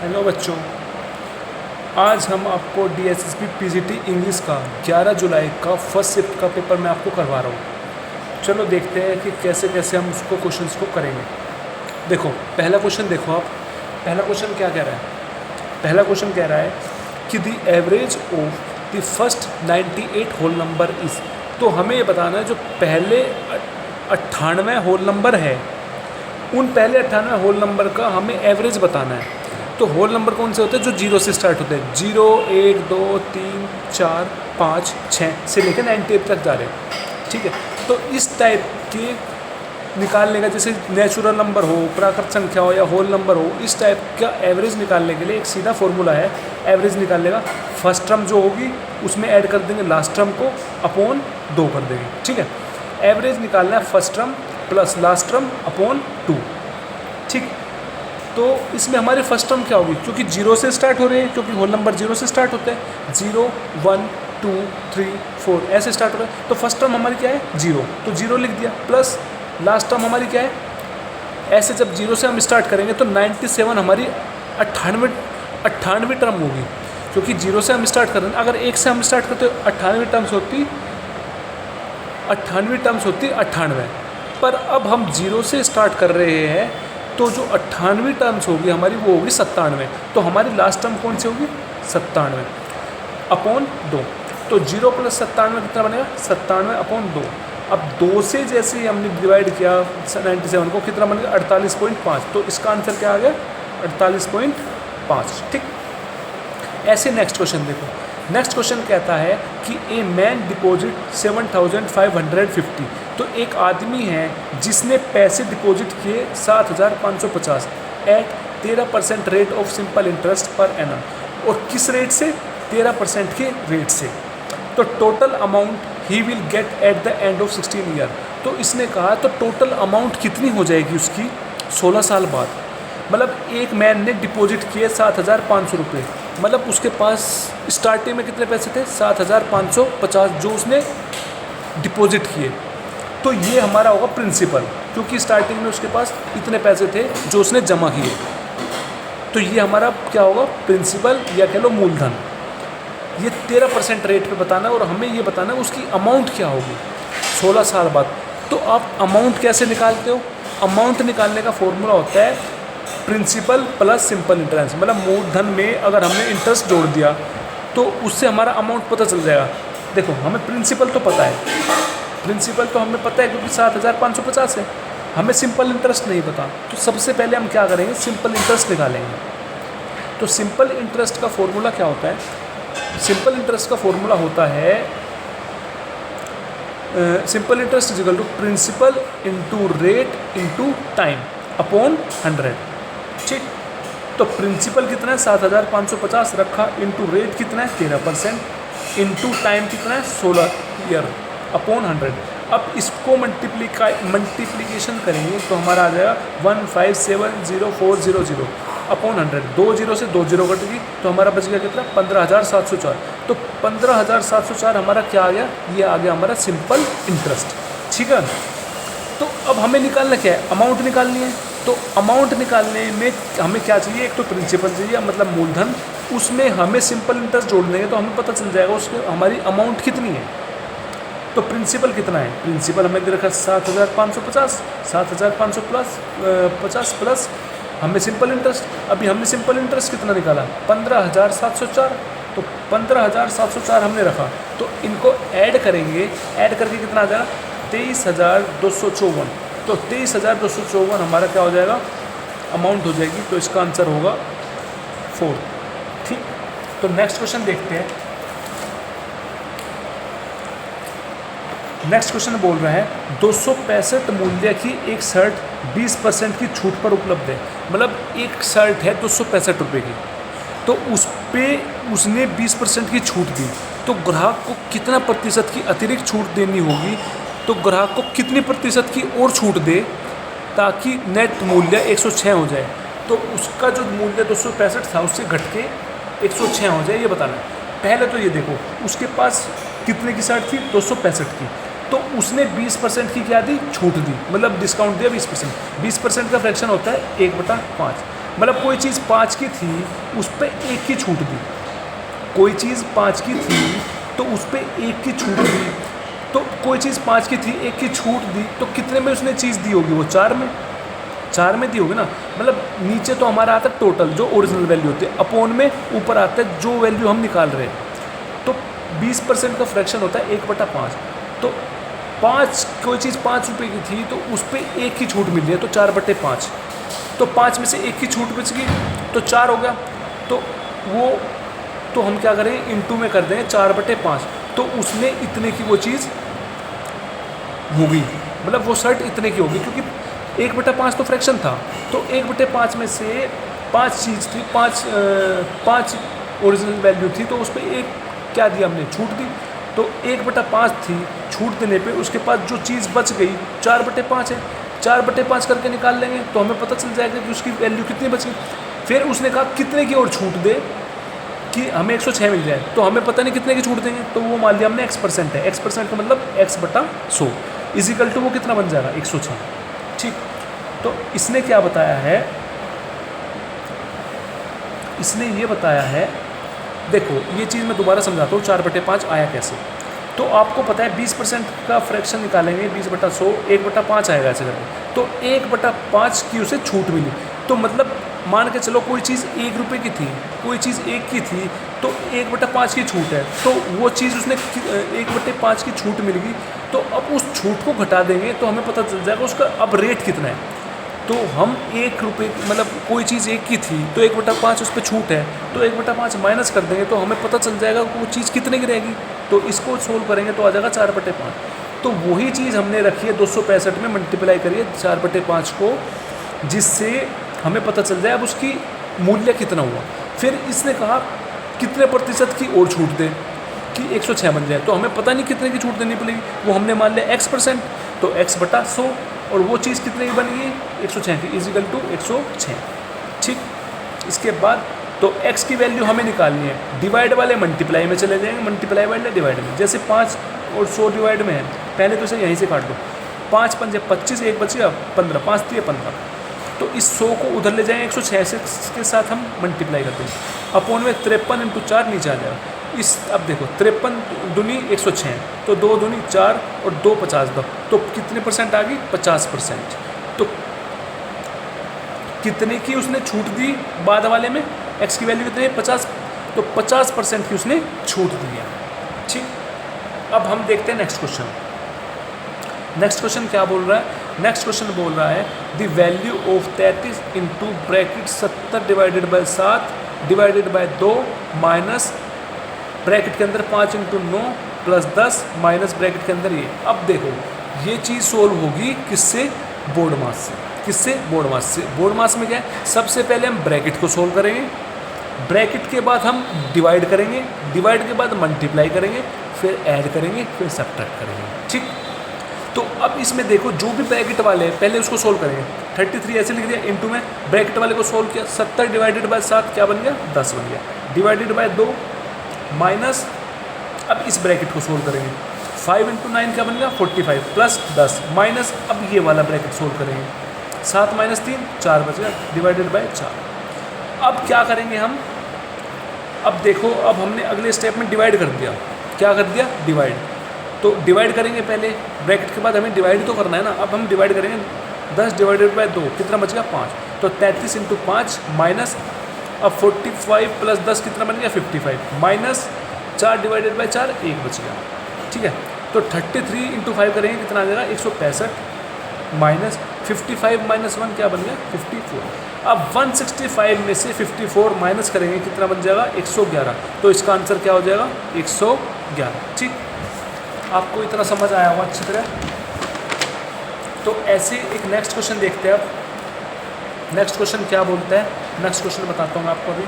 Hello बच्चों, आज हम आपको DSSP PGT इंग्लिश का 11 जुलाई का फर्स्ट शिफ्ट का पेपर मैं आपको करवा रहा हूँ। चलो देखते हैं कि कैसे कैसे हम उसको क्वेश्चंस को करेंगे। देखो पहला क्वेश्चन देखो आप, पहला क्वेश्चन क्या कह रहा है। पहला क्वेश्चन कह रहा है कि the average of the first 98 whole number is. तो हमें ये बताना है जो पहले 98 होल नंबर है उन पहले 98 होल नंबर का हमें एवरेज बताना है। तो होल नंबर कौन से होते हैं? जो जीरो से स्टार्ट होते हैं, 0 1 2 3 4 5 6 से लेकर 98 तक जा रहे हैं। ठीक है, तो इस टाइप के निकालने का, जैसे नेचुरल नंबर हो, प्राकृत संख्या हो या होल नंबर हो, इस टाइप का एवरेज निकालने के लिए एक सीधा फॉर्मूला है। एवरेज निकालने का फर्स्ट टर्म जो होगी उसमें ऐड कर देंगे लास्ट टर्म को, अपॉन 2 कर देंगे। ठीक है, एवरेज निकालना है first term plus last term upon 2। ठीक, तो इसमें हमारी फर्स्ट टर्म क्या होगी? क्योंकि 0 से स्टार्ट हो रहे हैं, क्योंकि होल नंबर 0 से स्टार्ट होते हैं, 0 1 2 3 4 ऐसे स्टार्ट हो रहे हैं। तो फर्स्ट टर्म हमारी क्या है? 0, तो 0 लिख दिया, प्लस लास्ट टर्म हमारी क्या है? ऐसे जब 0 से हम स्टार्ट करेंगे तो 97 हमारी 98 टर्म होगी, क्योंकि 0 से हम स्टार्ट कर रहे हैं। अगर 1 से हम स्टार्ट करते तो 98 टर्म्स होती 98। पर अब हम 0 से स्टार्ट कर रहे हैं तो जो 98 टर्म्स होगी हमारी वो होगी 97। तो हमारी लास्ट टर्म कौन सी होगी? 97 अपॉन 2। तो 0 प्लस 97 कितना बनेगा? 97 अपॉन 2। अब 2 से जैसे ही हमने डिवाइड किया 97 को, कितना बनेगा? 48.5। तो इसका आंसर क्या आ गया? 48.5। ठीक, ऐसे नेक्स्ट क्वेश्चन देखो। नेक्स्ट क्वेश्चन कहता है कि ए मैन डिपॉजिट 7550। तो एक आदमी है जिसने पैसे डिपॉजिट किए 7550 at 13% rate of simple interest per annum. और किस रेट से? 13% के रेट से। तो total amount he will get at the end of 16 year. तो इसने कहा तो टोटल अमाउंट कितनी हो जाएगी उसकी 16 साल बाद। मतलब एक मैन ने डिपॉजिट किए 7500 रुपये, मतलब उसके पास स्टार्टिंग में कितने पैसे थे? 7550 जो उसने डिपॉजिट किए। तो ये हमारा होगा प्रिंसिपल, क्योंकि स्टार्टिंग में उसके पास इतने पैसे थे जो उसने जमा किए। तो ये हमारा क्या होगा? प्रिंसिपल या कह लो मूलधन। ये 13% रेट पे बताना है और हमें ये बताना है उसकी अमाउंट क्या होगी 16 साल बाद। तो आप अमाउंट कैसे निकालते हो? अमाउंट निकालने का फॉर्मूला होता है प्रिंसिपल प्लस सिंपल इंटरेस्ट। मतलब मूलधन में अगर हमने इंटरेस्ट जोड़ दिया तो उससे हमारा अमाउंट पता चल जाएगा। देखो हमें प्रिंसिपल तो पता है, प्रिंसिपल तो हमें पता है क्योंकि 7550 है। हमें सिंपल इंटरेस्ट नहीं पता, तो सबसे पहले हम क्या करेंगे? सिंपल इंटरेस्ट निकालेंगे। तो सिंपल इंटरेस्ट का फॉर्मूला क्या होता है? सिंपल इंटरेस्ट का फॉर्मूला होता है simple interest is equal to principal into rate into time upon 100। ठीक, तो प्रिंसिपल कितना है? 7550 रखा, इंटू रेट कितना है? 13%, इंटू टाइम कितना है? 16 ईयर अपॉन 100। अब इसको मल्टीप्लीकेशन करेंगे तो हमारा आ जाएगा 1570,400 अपॉन 100। 2 0 से 2 0 कटेगी तो हमारा बच गया कितना? 15,704। तो 15,704 हमारा क्या आ गया? ये आ गया हमारा सिंपल इंटरेस्ट। ठीक है, तो अब हमें निकालना क्या है? अमाउंट निकालनी है। तो अमाउंट निकालने में हमें क्या चाहिए? एक तो प्रिंसिपल चाहिए, मतलब मूलधन। उसमें हमें सिंपल इंटरेस्ट जोड़ देंगे तो हमें पता चल जाएगा उसमें हमारी अमाउंट कितनी है। तो प्रिंसिपल कितना है? प्रिंसिपल हमें दे रखा 7550, 7550 प्लस 50 प्लस हमें सिंपल इंटरेस्ट। अभी हमने सिंपल इंटरेस्ट कितना निकाला? 15,704। तो 15,704 हमने रखा, तो इनको ऐड करेंगे, ऐड करके कितना आ जाएगा? 23,254। तो 23,254 हमारा क्या हो जाएगा? अमाउंट हो जाएगी। तो इसका आंसर होगा 4। ठीक, तो नेक्स्ट क्वेश्चन देखते हैं। नेक्स्ट क्वेश्चन बोल रहा है 265 मूल्य की एक शर्ट 20% की छूट पर उपलब्ध है। मतलब एक शर्ट है 265 रुपये की, तो उस पर उसने 20% की छूट दी। तो ग्राहक को कितना प्रतिशत की अतिरिक्त छूट देनी होगी? तो ग्राहक को कितनी प्रतिशत की और छूट दे ताकि नेट मूल्य 106 हो जाए? तो उसका जो मूल्य 265 था उससे घट के 106 हो जाए, ये बताना है। पहले तो ये देखो उसके पास कितने की शर्ट थी? 265 की। तो उसने 20% की क्या दी? छूट दी, मतलब डिस्काउंट दिया 20%। 20% का फ्रैक्शन होता है 1/5। मतलब कोई चीज़ 5 की थी, उस पर 1 की छूट दी। कोई चीज़ 5 की थी तो उस पर 1 की छूट दी। तो कोई चीज़ 5 की थी, 1 की छूट दी, तो कितने में उसने चीज़ दी होगी? वो 4 में, 4 में दी होगी ना। मतलब नीचे तो हमारा आता है टोटल जो ओरिजिनल वैल्यू होती है, अपॉन में ऊपर आता है जो वैल्यू हम निकाल रहे हैं। तो 20% का फ्रैक्शन होता है 1/5। तो 5, कोई चीज़ 5 रुपये की थी तो उस पर 1 की छूट मिल रही है, तो 4/5। तो 5 में से 1 की छूट बच गई तो 4 हो गया। तो वो तो हम क्या करेंगे, इंटू में कर देंगे 4/5। तो उसने इतने की वो चीज़ होगी, मतलब वो शर्ट इतने की होगी, क्योंकि 1/5 तो फ्रैक्शन था। तो 1/5 में से 5 चीज़ थी, 5 ओरिजिनल वैल्यू थी, तो उस पर 1 क्या दिया हमने, छूट दी। तो 1/5 थी, छूट देने पे उसके पास जो चीज़ बच गई 4/5 है। 4/5 करके निकाल लेंगे तो हमें पता चल जाएगा कि उसकी वैल्यू कितनी बची। फिर उसने कहा कितने की और छूट दे कि हमें 106 मिल जाए। तो हमें पता नहीं कितने की छूट देंगे, तो वो मान लिया हमने x% है। x% का मतलब x/100 इजिकल टू वो कितना बन जाएगा, 106। ठीक, तो इसने क्या बताया है, इसने ये बताया है, देखो ये चीज़ मैं दोबारा समझाता हूँ 4/5 आया कैसे। तो आपको पता है 20% का फ्रैक्शन निकालेंगे, 20/100 1/5 आएगा ऐसे करके। तो 1/5 की उसे छूट मिली। तो मतलब मान के चलो कोई चीज़ 1 रुपये की थी, कोई चीज़ 1 की थी, तो 1/5 की छूट है। तो वो चीज़ उसने 1/5 की छूट मिल गई। तो अब उस छूट को घटा देंगे तो हमें पता चल जाएगा उसका अब रेट कितना है। तो हम 1 रुपये, मतलब कोई चीज़ 1 की थी तो 1/5 उस पर छूट है, तो 1/5 माइनस कर देंगे तो हमें पता चल जाएगा वो चीज़ कितने की रहेगी। तो इसको सोल्व करेंगे तो आ जाएगा 4/5। तो वही चीज़ हमने रखी है 265 में मल्टीप्लाई करिए 4/5 को, जिससे हमें पता चल जाए अब उसकी मूल्य कितना हुआ। फिर इसने कहा कितने प्रतिशत की और छूट दे कि 106 बन जाए। तो हमें पता नहीं कितने की छूट देनी पड़ेगी, वो हमने मान लिया x%, तो x/100, और वो चीज़ कितने की बन गई 106 की, इजिकल टू 106। ठीक, इसके बाद तो x की वैल्यू हमें निकालनी है, डिवाइड वाले मल्टीप्लाई में चले जाएंगे, मल्टीप्लाई वाले डिवाइड में। जैसे 5 और 100 डिवाइड में है, पहले तो इसे यहीं से काट दो, 5 पंजे 25, 1 बचेगा 15, 5 3 15। तो इस 100 को उधर ले जाएंगे 106 से के साथ हम मल्टीप्लाई करते हैं, अपॉन में 53 × 4 नीचे आ जाएगा। इस अब देखो 53 दूनी 106, तो 2 दूनी 4 और 2 50 दो, तो कितने परसेंट आ गई 50%। तो कितने की उसने छूट दी बाद वाले में, x की वैल्यू कितनी है 50, तो 50% की उसने छूट दी है। ठीक, अब हम देखते हैं नेक्स्ट क्वेश्चन। नेक्स्ट क्वेश्चन क्या बोल रहा है, नेक्स्ट क्वेश्चन बोल रहा है the value of 33 into bracket 70 divided by 7 divided by 2 minus bracket के अंदर 5 × 9 प्लस 10 माइनस ब्रैकेट के अंदर ये। अब देखो ये चीज़ सोल्व होगी किससे, बोर्ड मास से। किससे, बोर्ड मास से। बोर्ड मास में क्या है, सबसे पहले हम ब्रैकेट को सोल्व करेंगे, ब्रैकेट के बाद हम डिवाइड करेंगे, डिवाइड के बाद मल्टीप्लाई करेंगे, फिर ऐड करेंगे, फिर सब्ट्रैक्ट करेंगे। ठीक, तो अब इसमें देखो जो भी ब्रैकेट वाले हैं पहले उसको सोल्व करेंगे। 33 ऐसे लिख दिया, इनटू में ब्रैकेट वाले को सोल्व किया, 70 डिवाइडेड बाय 7 क्या बन गया 10 बन गया, डिवाइडेड बाय 2 माइनस, अब इस ब्रैकेट को सोल्व करेंगे, 5 × 9 क्या बन गया 45 प्लस 10 माइनस, अब ये वाला ब्रैकेट सोल्व करेंगे, 7 - 3 4 बच गया, डिवाइडेड बाय 4। अब क्या करेंगे हम, अब देखो अब हमने अगले स्टेप में डिवाइड कर दिया, क्या कर दिया डिवाइड, तो डिवाइड करेंगे पहले, ब्रैकेट के बाद हमें डिवाइड तो करना है ना। अब हम डिवाइड करेंगे 10 डिवाइडेड बाय 2 कितना बच गया 5, तो 33 × 5 माइनस, अब 45 प्लस 10 कितना बन गया 55 माइनस 4 डिवाइडेड बाय 4 1 बच गया। ठीक है, तो 33 × 5 करेंगे कितना आ जाएगा 165 माइनस 55 माइनस 1 क्या बन गया 54। अब 165 में से 54 माइनस करेंगे कितना बन जाएगा 111, तो इसका आंसर क्या हो जाएगा 111। ठीक, आपको इतना समझ आया होगा अच्छी तरह। तो ऐसे एक नेक्स्ट क्वेश्चन देखते हैं। अब नेक्स्ट क्वेश्चन क्या बोलता है, नेक्स्ट क्वेश्चन बताता हूँ मैं आपको अभी।